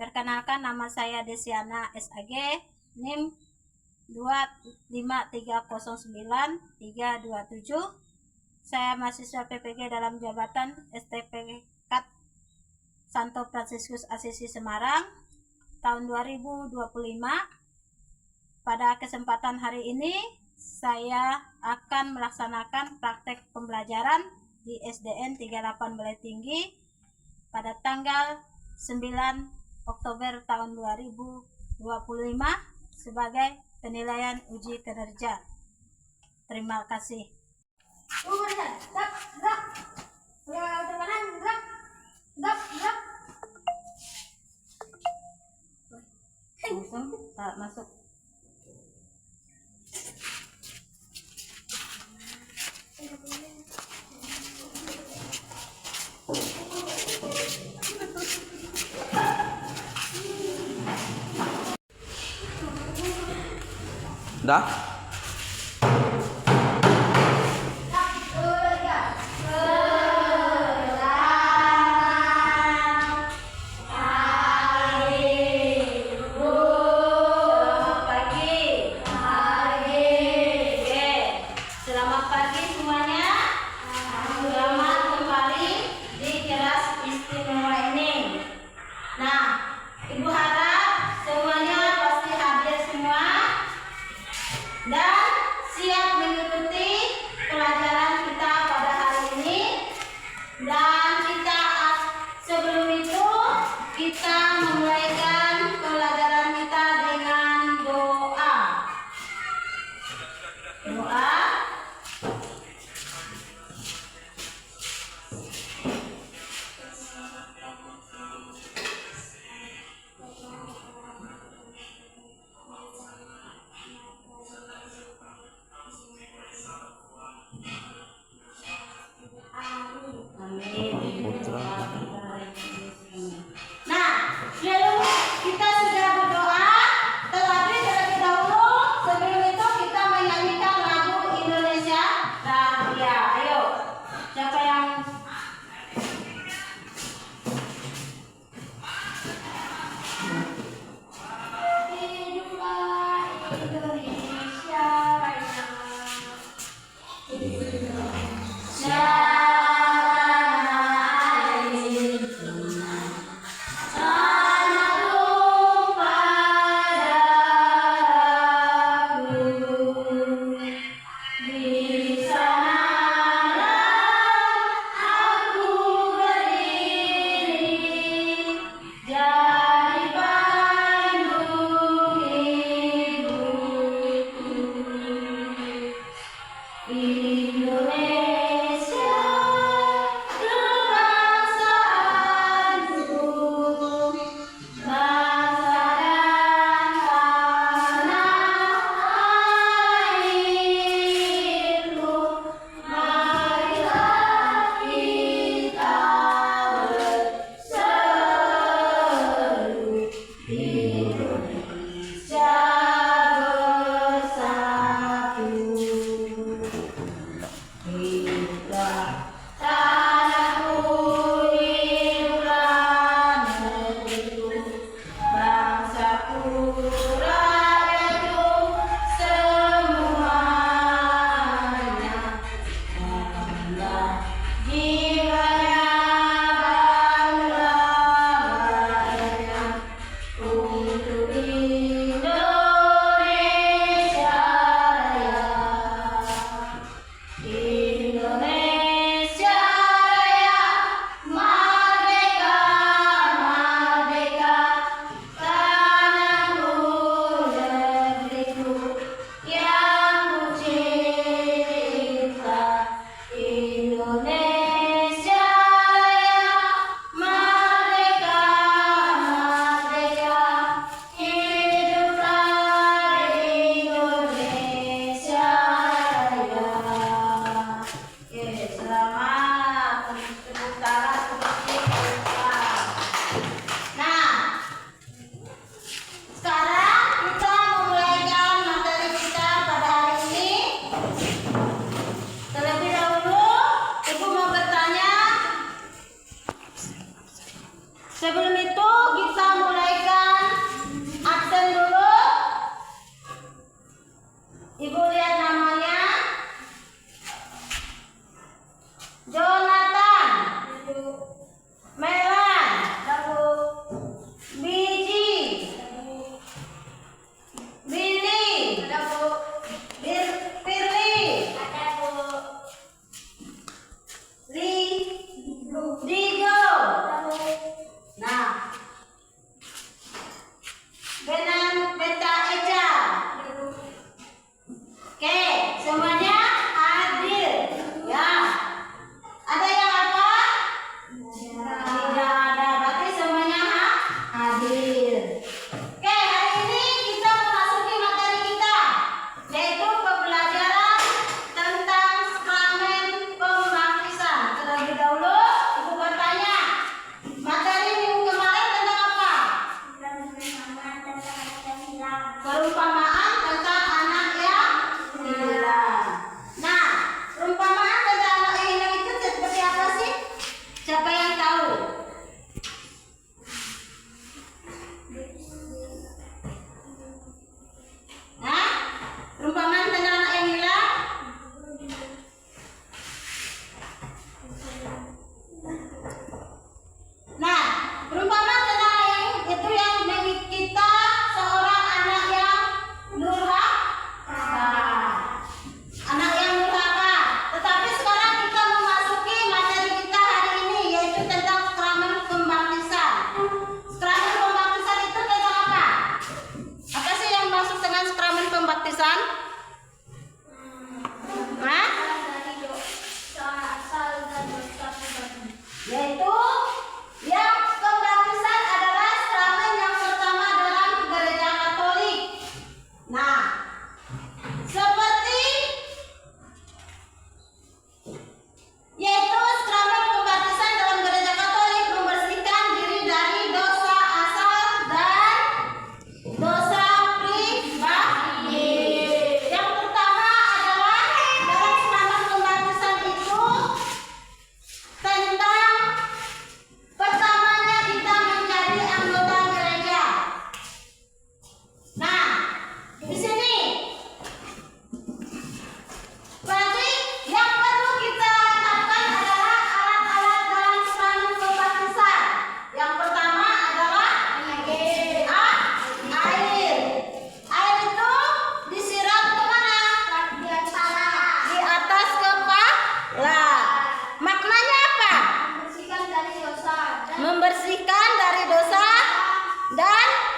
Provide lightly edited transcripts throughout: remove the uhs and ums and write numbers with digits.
Perkenalkan, nama saya Desiana SAG, NIM 25309-327. Saya mahasiswa PPG dalam jabatan STP Kat Santo Fransiskus Asisi Semarang tahun 2025. Pada kesempatan hari ini saya akan melaksanakan praktek pembelajaran di SDN 38 Balai Tinggi pada tanggal 9 Oktober tahun 2025 sebagai penilaian uji kinerja. Terima kasih. Masuk. Dah? Selamat pagi semuanya. Selamat kembali di kelas istimewa ini. Nah, Ibu harap semuanya pasti hadir semua dan siap mengikuti pelajaran kita pada hari ini. Dan sebelum itu kita memulaikan pelajaran kita dengan doa. Nah,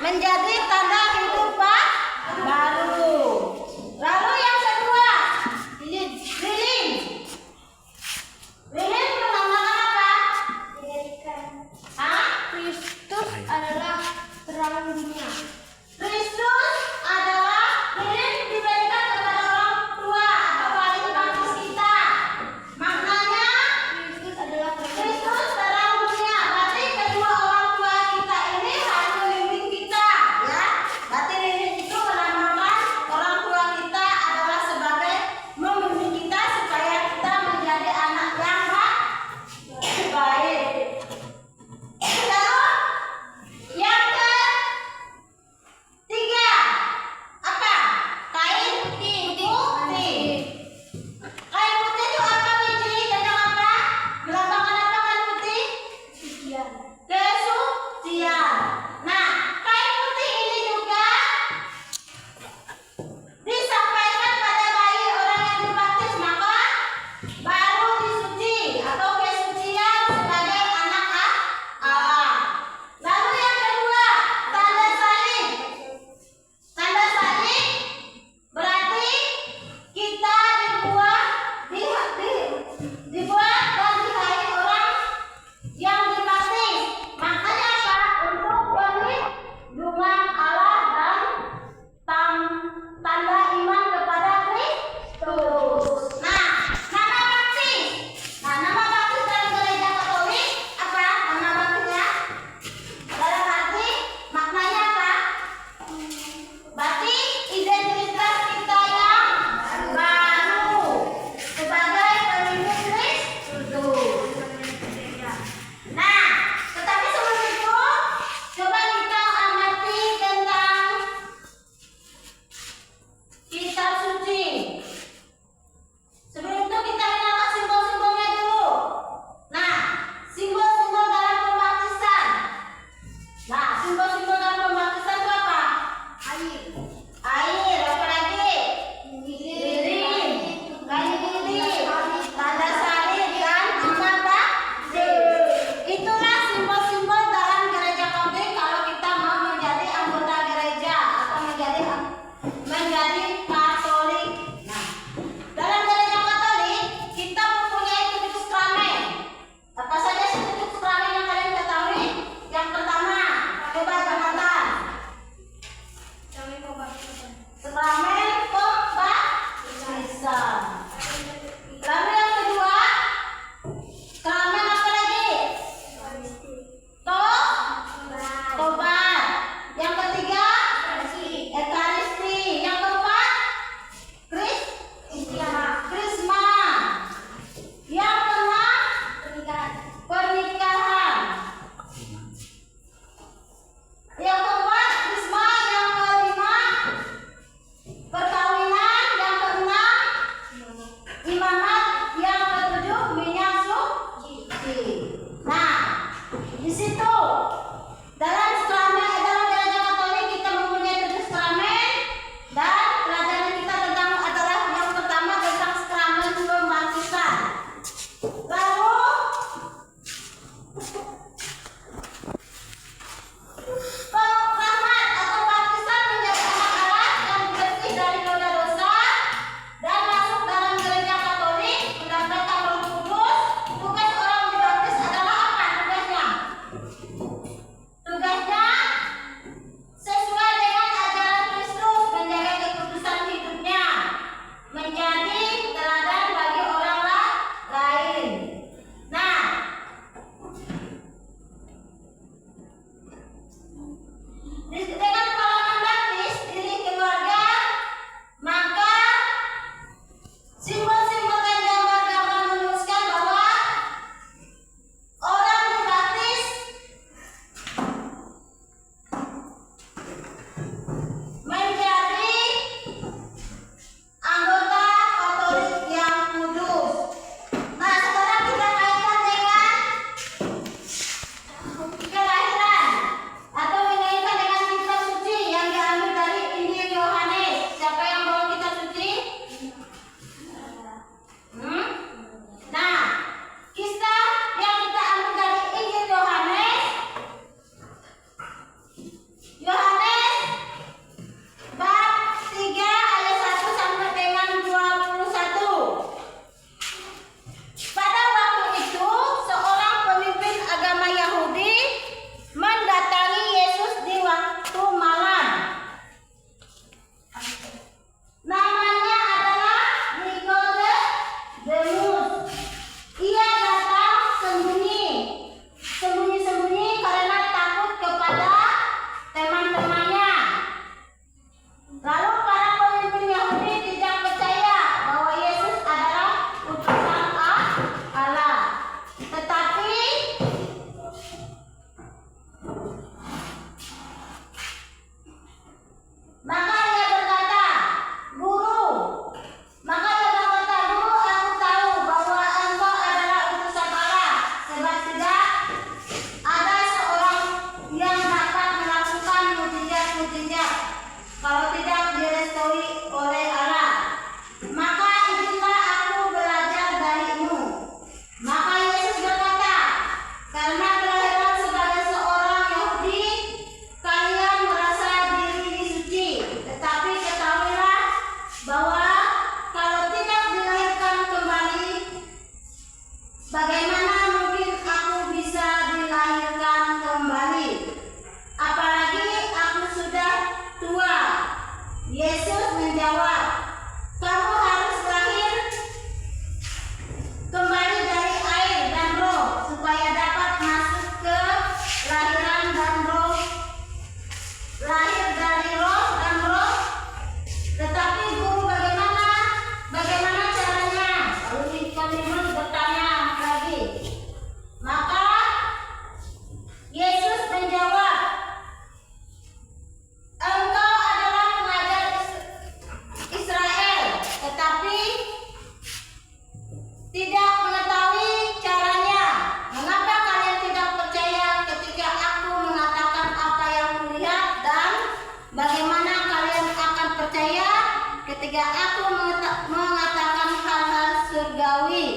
menjadi tanda hidup baru. Lalu yang kedua, lilin. Lilin menandakan apa? Kristus adalah terang dunia. Kristus adalah lilin diberikan kepada orang tua atau paling bagus kita. Maknanya Kristus adalah terang dunia. Berarti kedua orang tua kita ini harus membimbing kita, ya. Berarti lilin itu melambangkan orang tua kita adalah sebagai membimbing kita supaya kita menjadi anak yang baik. Lalu yang ketiga, mujizat, kalau tidak direstui oleh Allah. Maka izinlah aku belajar darimu. Maka Yesus berkata, karena kelahiran sebagai seorang Yahudi, kalian merasa diri suci. Tetapi ketahuilah bahwa kalau tidak dilahirkan kembali, bagaimana mungkin aku bisa dilahirkan kembali? Apalagi aku sudah tua. Yesus menjawab, kamu harus lahir kembali dari air dan roh, supaya dapat masuk ke lahiran dan roh, lahir dari roh dan roh. Tetapi guru, bagaimana caranya? Lalu Nikodemus bertanya lagi. Maka Yesus menjawab, engkau adalah pengajar Israel, tetapi tidak mengetahui caranya. Mengapa kalian tidak percaya ketika aku mengatakan apa yang kulihat, dan bagaimana kalian akan percaya ketika aku mengatakan hal-hal surgawi?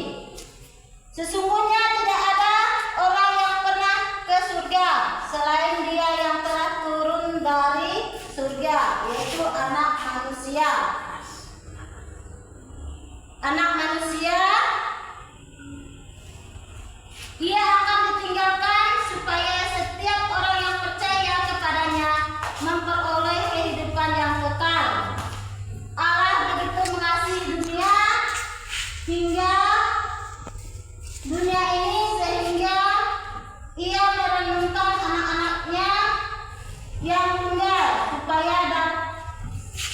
Sesungguhnya tidak ada orang yang pernah ke surga selain Dia yang telah turun dari surga, yaitu Anak Manusia. Anak Manusia, Dia akan ditinggalkan supaya setiap orang yang percaya kepadanya memperoleh kehidupan yang kekal. Allah begitu mengasihi dunia hingga dunia ini sehingga Ia menurunkan anak-anaknya yang tunggal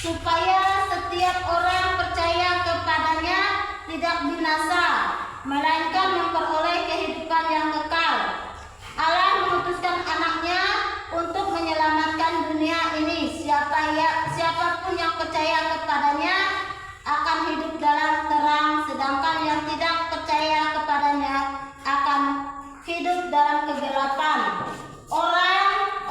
supaya setiap orang percaya kepadanya tidak binasa, melainkan memperoleh kehidupan yang kekal. Allah mengutuskan anaknya untuk menyelamatkan dunia ini. Siapapun yang percaya kepadanya akan hidup dalam terang, sedangkan yang tidak percaya kepadanya akan hidup dalam kegelapan.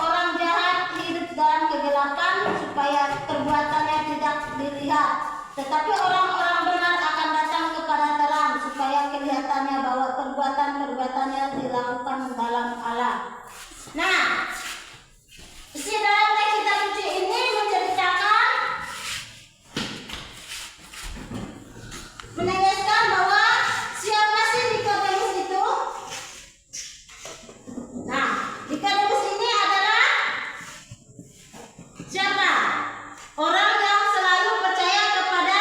Orang jahat hidup dalam kegelapan supaya perbuatannya tidak dilihat, tetapi orang-orang benar akan datang kepada terang supaya kelihatannya bahwa perbuatan-perbuatannya dilakukan dalam Allah. Nah, isi dalam teks kitab suci ini menegaskan bahwa siapa sih Nikodemus itu? Nah, Nikodemus ini adalah siapa? Orang yang selalu percaya kepada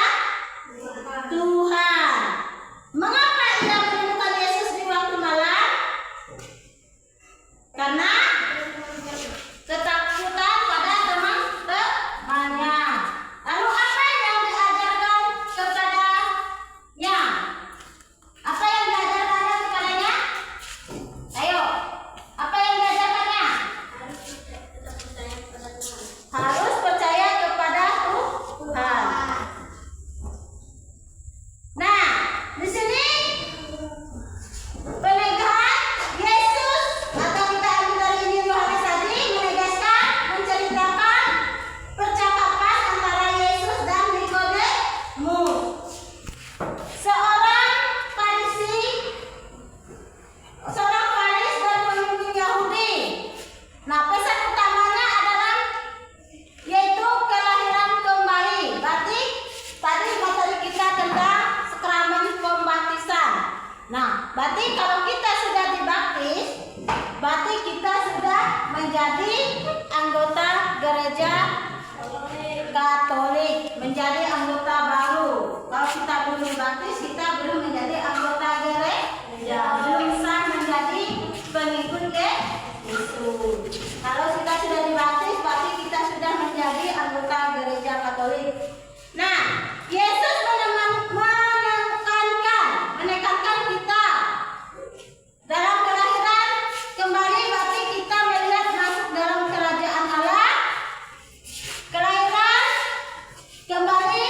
Tuhan. Mengapa ia menemukan Yesus di waktu malam? Karena ketakutan pada teman-temannya. Lalu apa yang diajarkan kepadanya? Apa yang diajarkannya kepadanya? Ayo, apa yang diajarkannya? Harus percaya kepada Tuhan. Nah, di sini penegasan Yesus, atau kita ambil dari Injil Yohanes tadi, menceritakan percakapan antara Yesus dan Nikodemus, seorang Faris dan pemimpin Yahudi. Nah, pesan utamanya adalah yaitu kelahiran kembali. Berarti tadi materi kita tentang sakramen pembaptisan. Nah, berarti kalau kita sudah dibaptis, berarti kita sudah menjadi anggota gereja Katolik, menjadi anggota baru. Kalau kita belum dibaptis, kita belum menjadi anggota gereja, belum sah menjadi pengikut Yesus. Kalau kita sudah dibaptis, berarti kita sudah menjadi anggota gereja Katolik. Nah, Yesus menekankan kita dalam kelahiran kembali, berarti kita melihat masuk dalam kerajaan Allah. Kelahiran kembali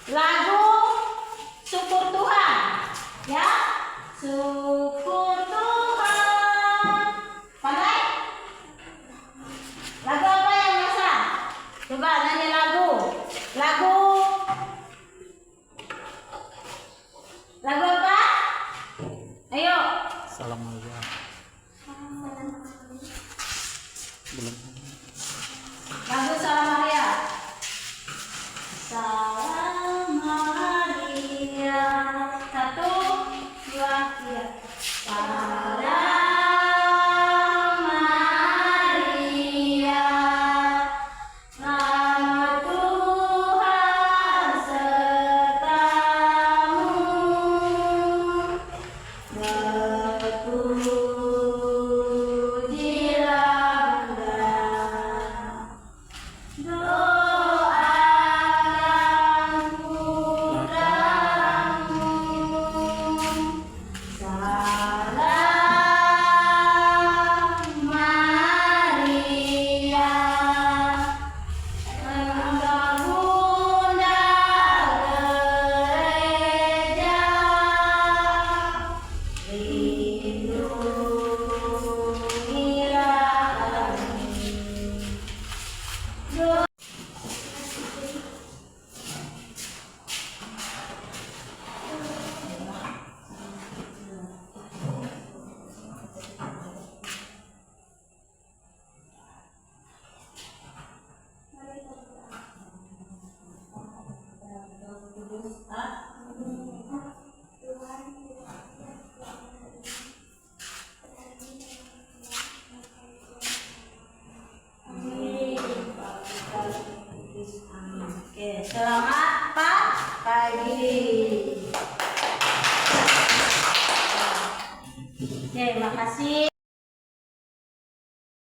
Lagu syukur Tuhan. Ya. Syukur Tuhan. Pandai? Lagu apa yang biasa? Coba nyanyi lagu. Lagu apa? Ayo. Salam Maria. Belum. Lagu Salam Maria. Salam